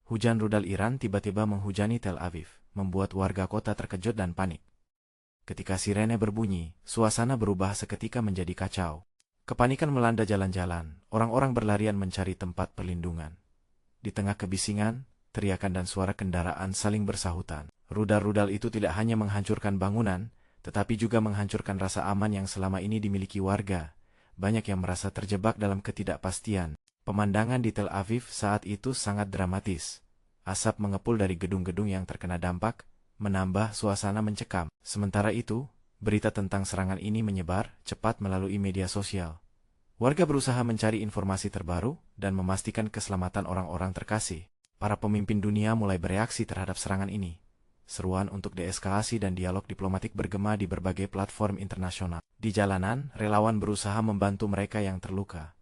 Hujan rudal Iran tiba-tiba menghujani Tel Aviv, membuat warga kota terkejut dan panik. Ketika sirene berbunyi, suasana berubah seketika menjadi kacau. Kepanikan melanda jalan-jalan, orang-orang berlarian mencari tempat perlindungan. Di tengah kebisingan, teriakan dan suara kendaraan saling bersahutan. Rudal-rudal itu tidak hanya menghancurkan bangunan, tetapi juga menghancurkan rasa aman yang selama ini dimiliki warga. Banyak yang merasa terjebak dalam ketidakpastian. Pemandangan di Tel Aviv saat itu sangat dramatis. Asap mengepul dari gedung-gedung yang terkena dampak, menambah suasana mencekam. Sementara itu, berita tentang serangan ini menyebar cepat melalui media sosial. Warga berusaha mencari informasi terbaru dan memastikan keselamatan orang-orang terkasih. Para pemimpin dunia mulai bereaksi terhadap serangan ini. Seruan untuk deeskalasi dan dialog diplomatik bergema di berbagai platform internasional. Di jalanan, relawan berusaha membantu mereka yang terluka.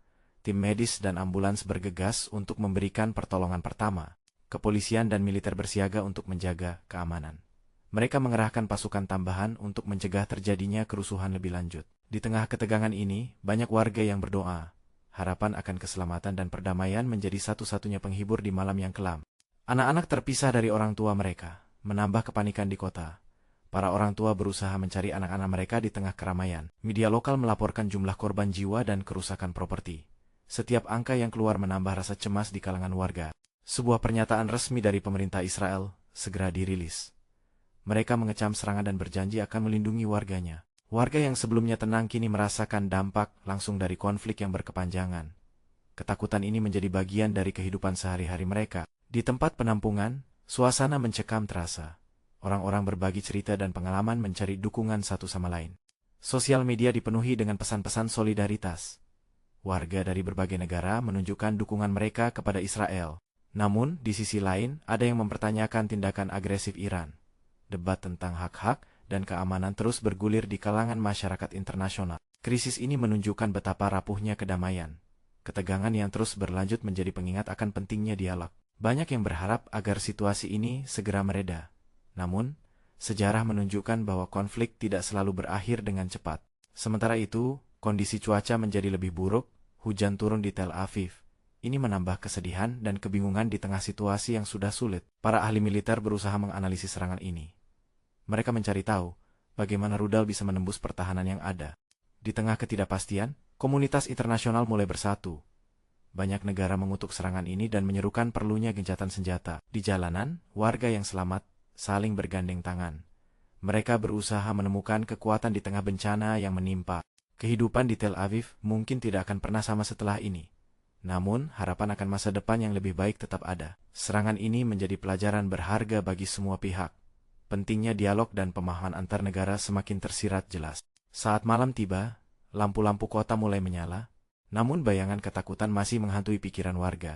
Tim medis dan ambulans bergegas untuk memberikan pertolongan pertama. Kepolisian dan militer bersiaga untuk menjaga keamanan. Mereka mengerahkan pasukan tambahan untuk mencegah terjadinya kerusuhan lebih lanjut. Di tengah ketegangan ini, banyak warga yang berdoa. Harapan akan keselamatan dan perdamaian menjadi satu-satunya penghibur di malam yang kelam. Anak-anak terpisah dari orang tua mereka, menambah kepanikan di kota. Para orang tua berusaha mencari anak-anak mereka di tengah keramaian. Media lokal melaporkan jumlah korban jiwa dan kerusakan properti. Setiap angka yang keluar menambah rasa cemas di kalangan warga. Sebuah pernyataan resmi dari pemerintah Israel segera dirilis. Mereka mengecam serangan dan berjanji akan melindungi warganya. Warga yang sebelumnya tenang kini merasakan dampak langsung dari konflik yang berkepanjangan. Ketakutan ini menjadi bagian dari kehidupan sehari-hari mereka. Di tempat penampungan, suasana mencekam terasa. Orang-orang berbagi cerita dan pengalaman mencari dukungan satu sama lain. Sosial media dipenuhi dengan pesan-pesan solidaritas. Warga dari berbagai negara menunjukkan dukungan mereka kepada Israel. Namun, di sisi lain, ada yang mempertanyakan tindakan agresif Iran. Debat tentang hak-hak dan keamanan terus bergulir di kalangan masyarakat internasional. Krisis ini menunjukkan betapa rapuhnya kedamaian. Ketegangan yang terus berlanjut menjadi pengingat akan pentingnya dialog. Banyak yang berharap agar situasi ini segera mereda. Namun, sejarah menunjukkan bahwa konflik tidak selalu berakhir dengan cepat. Sementara itu, kondisi cuaca menjadi lebih buruk. Hujan turun di Tel Aviv. Ini menambah kesedihan dan kebingungan di tengah situasi yang sudah sulit. Para ahli militer berusaha menganalisis serangan ini. Mereka mencari tahu bagaimana rudal bisa menembus pertahanan yang ada. Di tengah ketidakpastian, komunitas internasional mulai bersatu. Banyak negara mengutuk serangan ini dan menyerukan perlunya gencatan senjata. Di jalanan, warga yang selamat saling bergandeng tangan. Mereka berusaha menemukan kekuatan di tengah bencana yang menimpa. Kehidupan di Tel Aviv mungkin tidak akan pernah sama setelah ini. Namun, harapan akan masa depan yang lebih baik tetap ada. Serangan ini menjadi pelajaran berharga bagi semua pihak. Pentingnya dialog dan pemahaman antar negara semakin tersirat jelas. Saat malam tiba, lampu-lampu kota mulai menyala. Namun bayangan ketakutan masih menghantui pikiran warga.